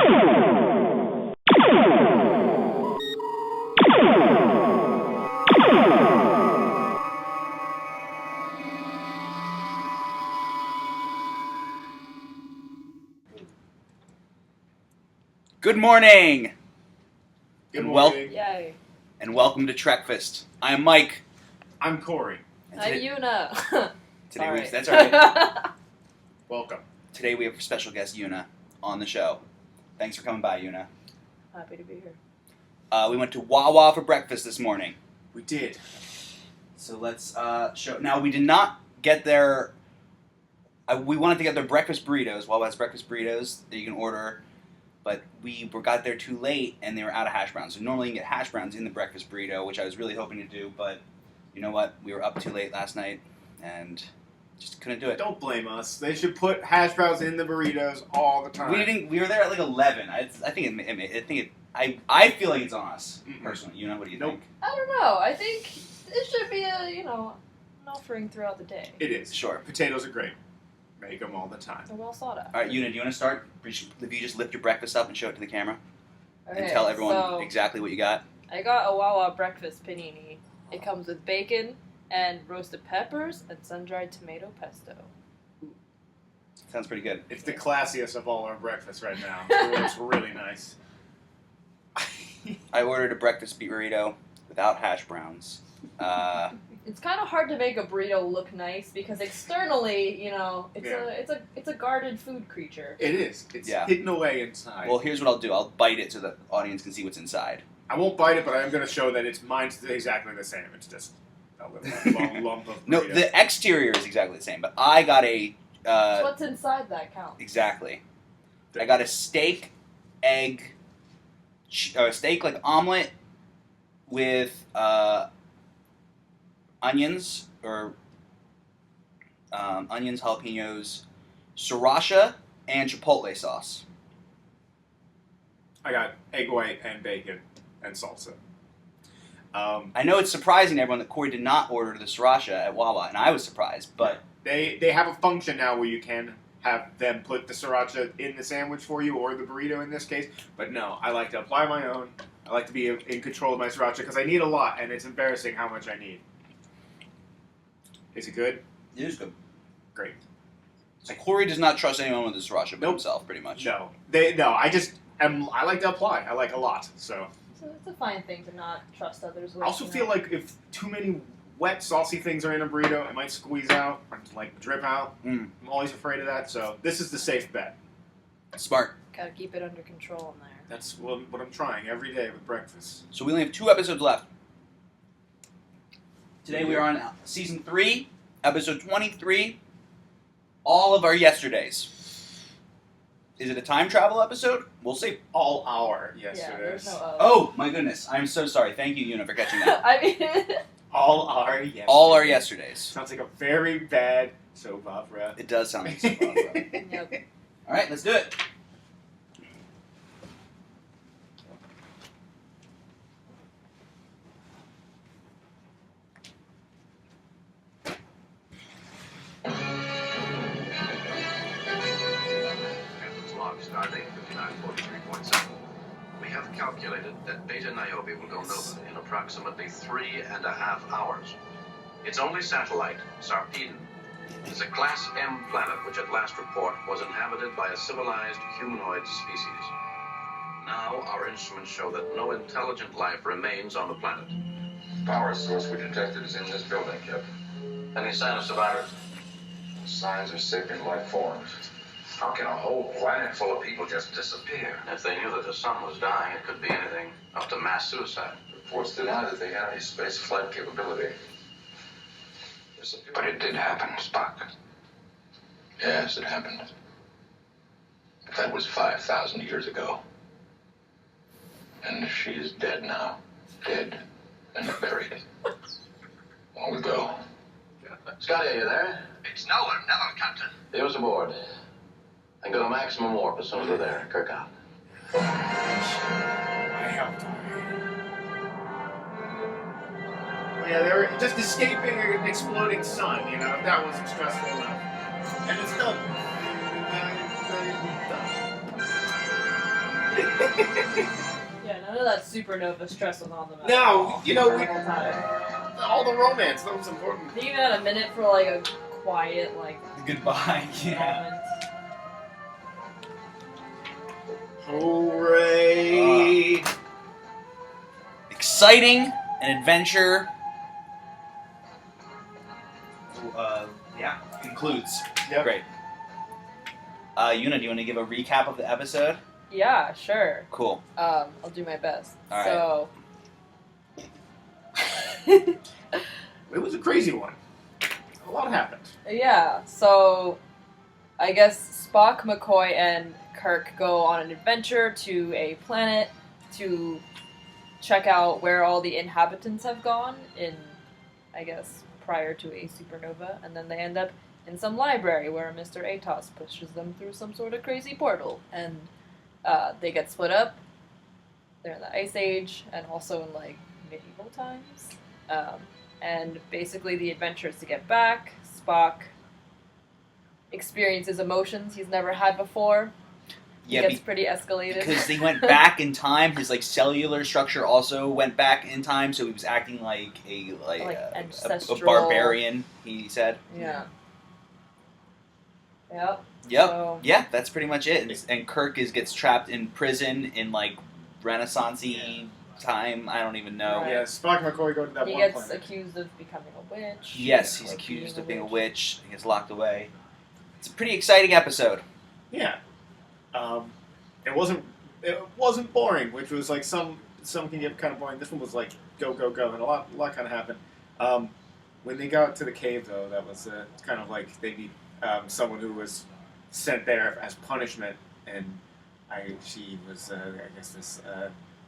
Good morning! Good morning. Yay. And welcome to Trekfast. I'm Mike. I'm Corey. I'm Yuna. Today that's all right. Welcome. Today we have special guest Yuna on the show. Thanks for coming by, Yuna. Happy to be here. We went to Wawa for breakfast this morning. We did. So let's show. Now we did not get their. We wanted to get their breakfast burritos. Wawa has breakfast burritos that you can order. But we got there too late, and they were out of hash browns. So normally you can get hash browns in the breakfast burrito, which I was really hoping to do. But you know what? We were up too late last night, and just couldn't do it. Don't blame us. They should put hash browns in the burritos all the time. We were there at like 11. I feel like it's on us personally. You know, what do you think? I don't know. I think it should be an offering throughout the day. It is. Sure. Potatoes are great. Make them all the time. They're well sought out. All right, Yuna, do you want to start? If you just lift your breakfast up and show it to the camera, Okay, and tell everyone so exactly what you got. I got a Wawa breakfast panini. It comes with bacon and roasted peppers and sun-dried tomato pesto. Sounds pretty good. It's the classiest of all our breakfasts right now. It looks really nice. I ordered a breakfast burrito without hash browns. It's kind of hard to make a burrito look nice because externally, it's a guarded food creature. It is. It's hidden away inside. Well, here's what I'll do. I'll bite it so the audience can see what's inside. I won't bite it, but I'm going to show that mine's exactly the same. It's just a little long lump of burrito. No, the exterior is exactly the same, but I got a... what's inside that counts. Exactly. I got a steak, egg... steak, like, omelet with... onions, jalapenos, sriracha, and chipotle sauce. I got egg white and bacon and salsa. I know it's surprising to everyone that Corey did not order the sriracha at Wawa, and I was surprised, but... They have a function now where you can have them put the sriracha in the sandwich for you, or the burrito in this case, but no, I like to apply my own. I like to be in control of my sriracha, because I need a lot, and it's embarrassing how much I need. Is it good? It is good. Great. So Corey does not trust anyone with the sriracha but himself, pretty much. No. I like to apply. I like a lot, so. It's a fine thing to not trust others with. I also feel like if too many wet, saucy things are in a burrito, it might squeeze out, or drip out. I'm always afraid of that, so this is the safe bet. Smart. Gotta keep it under control in there. That's what I'm trying every day with breakfast. So we only have 2 episodes left. Today we are on Season 3, Episode 23, all of our yesterdays. Is it a time travel episode? We'll see. All our yesterdays. Yeah, there's no Oh, my goodness. I'm so sorry. Thank you, Yuna, for catching that. I mean... All our yesterdays. All our yesterdays. Sounds like a very bad soap opera. It does sound like a soap opera. Yep. All right, let's do it. Stardate 5943.7. We have calculated that Beta Niobe will go nova in approximately 3.5 hours. Its only satellite, Sarpedon, is a Class M planet which at last report was inhabited by a civilized humanoid species. Now our instruments show that no intelligent life remains on the planet. Power source we detected is in this building, Kip. Any sign of survivors? Signs of sapient life forms. How can a whole planet full of people just disappear? If they knew that the sun was dying, it could be anything up to mass suicide. Reports deny that they had any space flight capability. But it did happen, Spock. Yes, it happened. But that was 5,000 years ago. And she is dead now. Dead and buried. Long ago. Scotty, are you there? It's no or never, Captain. Use aboard. And go to maximum warp as soon as we're there. Kirk out. I helped her. Yeah, they were just escaping an exploding sun, that wasn't stressful enough. And it's done. Yeah, none of that supernova stress was on them at No, all. you know, The whole time. all the romance, that was important. They even had a minute for like a quiet, like, Goodbye. Yeah. moment. Hooray! Exciting, an adventure. Yeah, concludes. Yep. Great. Yuna, do you want to give a recap of the episode? Yeah, sure. Cool. I'll do my best. All right. So. It was a crazy one. A lot happened. Yeah, so I guess Spock, McCoy, and Kirk go on an adventure to a planet to check out where all the inhabitants have gone in, I guess, prior to a supernova, and then they end up in some library where Mr. Atos pushes them through some sort of crazy portal, and they get split up. They're in the Ice Age, and also in, like, medieval times. And basically the adventure is to get back. Spock experiences emotions he's never had before. He Yeah, gets pretty escalated. because they went back in time. His like cellular structure also went back in time, so he was acting like a a ancestral barbarian. He said. Yeah. Yep. Yep. So, Yeah, that's pretty much it. And Kirk gets trapped in prison in like Renaissance-y time. I don't even know. Right. Yeah, Spock and McCoy go to that he one gets planet. accused of becoming a witch. Yes, he's or accused being of being a witch. He gets locked away. It's a pretty exciting episode. Yeah. It wasn't boring, which was like some can get kind of boring. This one was like go, and a lot kind of happened. When they got to the cave, though, that was kind of like they need someone who was sent there as punishment, and she was I guess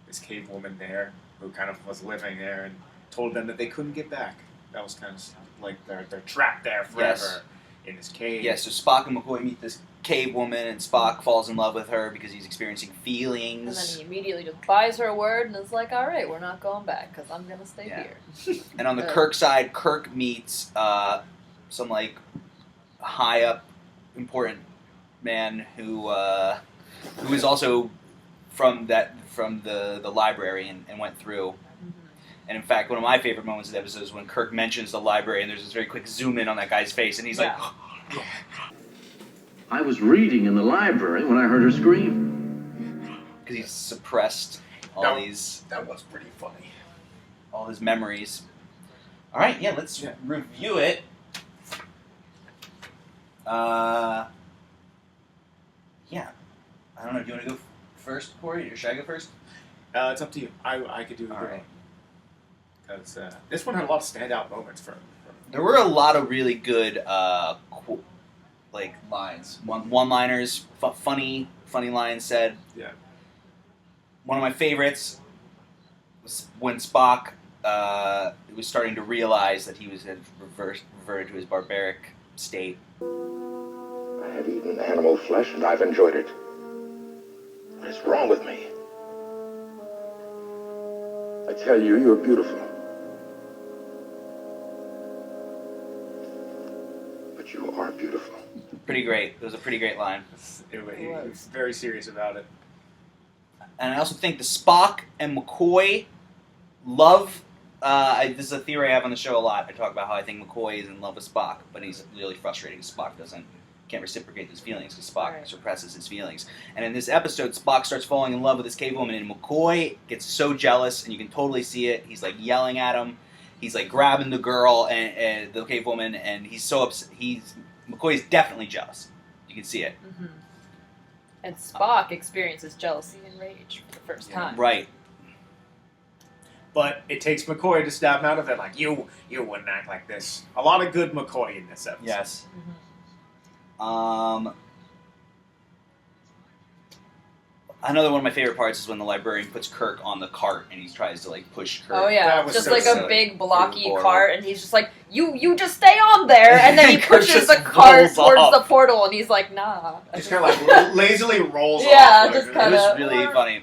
this cave woman there who kind of was living there and told them that they couldn't get back. That was kind of like they're trapped there forever. Yes. In this cave. Yeah, so Spock and McCoy meet this cave woman, and Spock falls in love with her because he's experiencing And then feelings. he immediately just buys her word and is like, all right, we're not going back because I'm going to stay Yeah. here. And on the Kirk side, Kirk meets some like high up, important man who is also from the library and went through. And in fact, one of my favorite moments of the episode is when Kirk mentions the library, and there's this very quick zoom in on that guy's face, and he's like, I was reading in the library when I heard her scream. because he's suppressed all No. these, That was pretty funny. all his memories. All right, yeah, let's review it. Yeah, I don't know. Do you want to go first, Corey, or should I go first? It's up to you. I could do the All right. Because this one had a lot of standout moments from There were a lot of really good, lines, one-liners, funny lines said. Yeah. One of my favorites was when Spock was starting to realize that he had reverted to his barbaric state. I have eaten animal flesh and I've enjoyed it. What is wrong with me? I tell you, you're beautiful. But you are beautiful. Pretty great. It was a pretty great line. he was very serious about it. And I also think the Spock and McCoy love. This is a theory I have on the show a lot. I talk about how I think McCoy is in love with Spock, but he's really frustrating. Spock can't reciprocate his feelings because Spock suppresses his feelings. And in this episode, Spock starts falling in love with this cave woman, and McCoy gets so jealous, and you can totally see it. He's like yelling at him. He's like grabbing the girl and the cave woman, and he's so upset. McCoy is definitely jealous. You can see it. Mm-hmm. And Spock experiences jealousy and rage for the first time. Right. But it takes McCoy to snap him out of it. Like you wouldn't act like this. A lot of good McCoy in this episode. Yes. Mm-hmm. Another one of my favorite parts is when the librarian puts Kirk on the cart and he tries to like push Kirk. Oh yeah, That was just so like silly. a big blocky Horrible. cart, and he's just like, "You just stay on there," and then he Kirk pushes just the cart rolls towards off. the portal, and he's like, "Nah." Just kind of like lazily rolls off. Yeah, like, just It kinda- was really funny.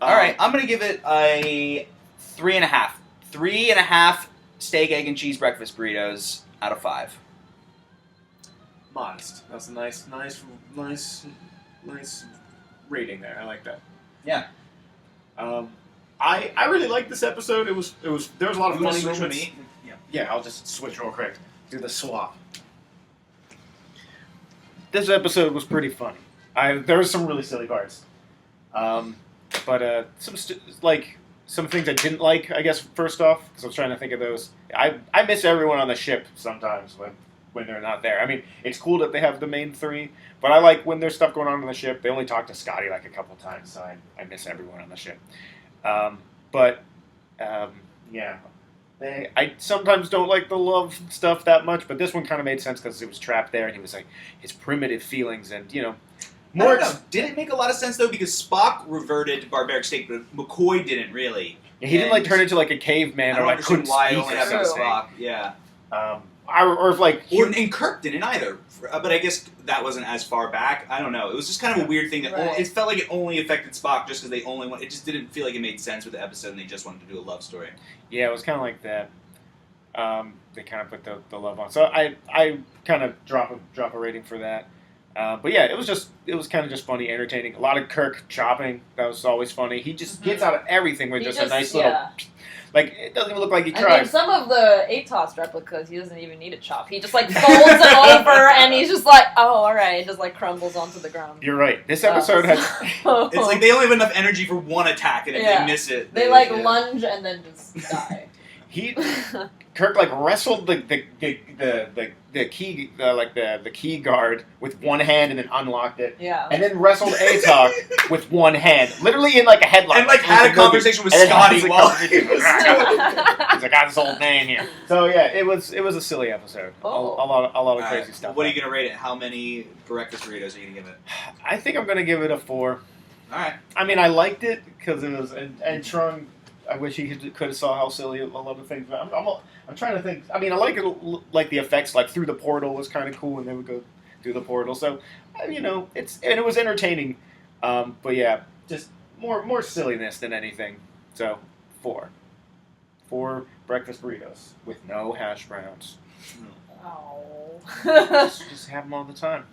All right, I'm gonna give it a 3.5. 3.5 steak, egg, and cheese breakfast burritos out of 5. Modest. That's a nice rating there. I like that. Yeah. I really liked this episode. It was there was a lot of You wanna funny switch with moments. me? Yeah. Yeah, I'll just switch real quick. Do the swap. This episode was pretty funny. There was some really silly parts, but some things I didn't like. I guess first off, because I was trying to think of those. I miss everyone on the ship sometimes when they're not there. I mean, it's cool that they have the main three, but I like when there's stuff going on the ship. They only talk to Scotty like a couple times, so I miss everyone on the ship. Yeah. I sometimes don't like the love stuff that much, but this one kind of made sense because it was trapped there, and he was like his primitive feelings, and More. I don't know. Did it make a lot of sense though? Because Spock reverted to barbaric state, but McCoy didn't really. Yeah, he didn't turn into like a caveman or like couldn't why speak only or having something. Spock. Yeah. And Kirk didn't either. But I guess that wasn't as far back. I don't know. It was just kind of a weird thing that it felt like it only affected Spock just because they only want. It just didn't feel like it made sense with the episode, and they just wanted to do a love story. Yeah, it was kind of like that. They kind of put the love on, so I kind of drop a rating for that. But yeah, it was kind of just funny, entertaining. A lot of Kirk chopping. That was always funny. He just gets out of everything with just a nice little. Like, it doesn't even look like he tried. I mean, some of the ATOS replicas, he doesn't even need a chop. He just, folds it over, and he's just like, oh, alright, just, crumbles onto the ground. You're right. This episode has... It's like they only have enough energy for one attack, and if they miss it... They lunge and then just die. Kirk, wrestled the key, the key guard with one hand and then unlocked it. Yeah. And then wrestled Atok with one hand. Literally in, a headlock. And, had a conversation with Scotty while... He's like, I got this old man here. So, yeah, it was a silly episode. Oh. A lot of crazy stuff. What are you going to rate it? How many breakfast burritos are you going to give it? I think I'm going to give it a 4. Alright. I mean, I liked it because it was... And Trung... I wish he could have saw how silly a lot of things. But I'm trying to think. I mean, I like it, the effects, through the portal was kind of cool when they would go through the portal. So, it was entertaining. But yeah, just more silliness than anything. So 4 breakfast burritos with no hash browns. Oh. just have them all the time.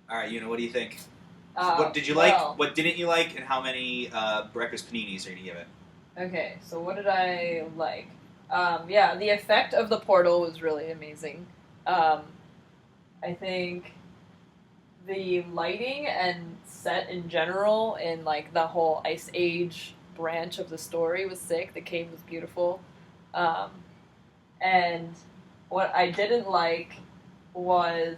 All right, what do you think? What did you like? What didn't you like? And how many breakfast paninis are you gonna give it? Okay, so what did I like? Yeah, the effect of the portal was really amazing. I think the lighting and set in general in the whole Ice Age branch of the story was sick. The cave was beautiful. And what I didn't like was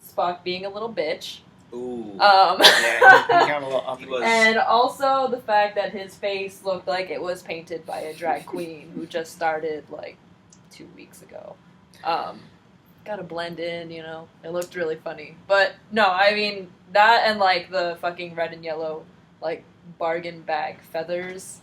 Spock being a little bitch. Ooh. Yeah, he got a little up. And also the fact that his face looked like it was painted by a drag queen who just started 2 weeks ago. Gotta blend in, It looked really funny. But no, I mean that and the fucking red and yellow bargain bag feathers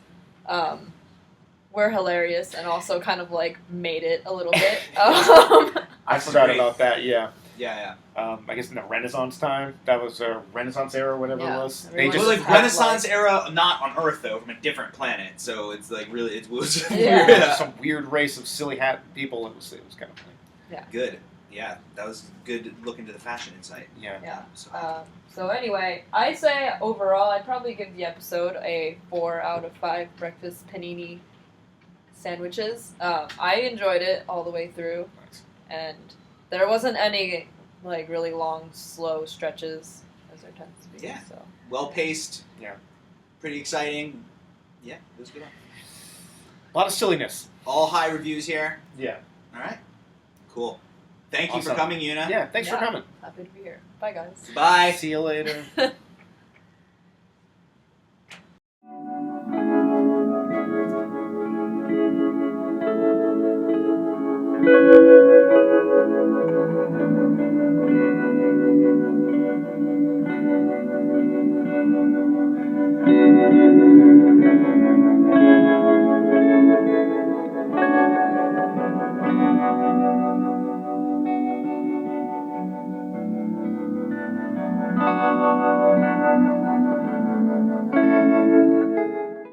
were hilarious and also kind of made it a little bit. I forgot about that. Yeah. Yeah. I guess in the Renaissance time, that was a Renaissance era, whatever it was. They just Renaissance era, not on Earth though, from a different planet. So it's really it was some weird race of silly hat people. It was kind of funny. Yeah. Good. Yeah, that was good. Look into the fashion insight. Yeah. So anyway, I say overall, I'd probably give the episode a 4 out of 5 breakfast panini sandwiches. I enjoyed it all the way through, and there wasn't any really long, slow stretches as there tends to be. Yeah. So. Well paced. Yeah. Pretty exciting. Yeah, it was a good one. A lot of silliness. All high reviews here. Yeah. All right. Cool. Thank you Awesome. for coming, Una. Yeah, thanks for coming. Happy to be here. Bye, guys. Bye. See you later.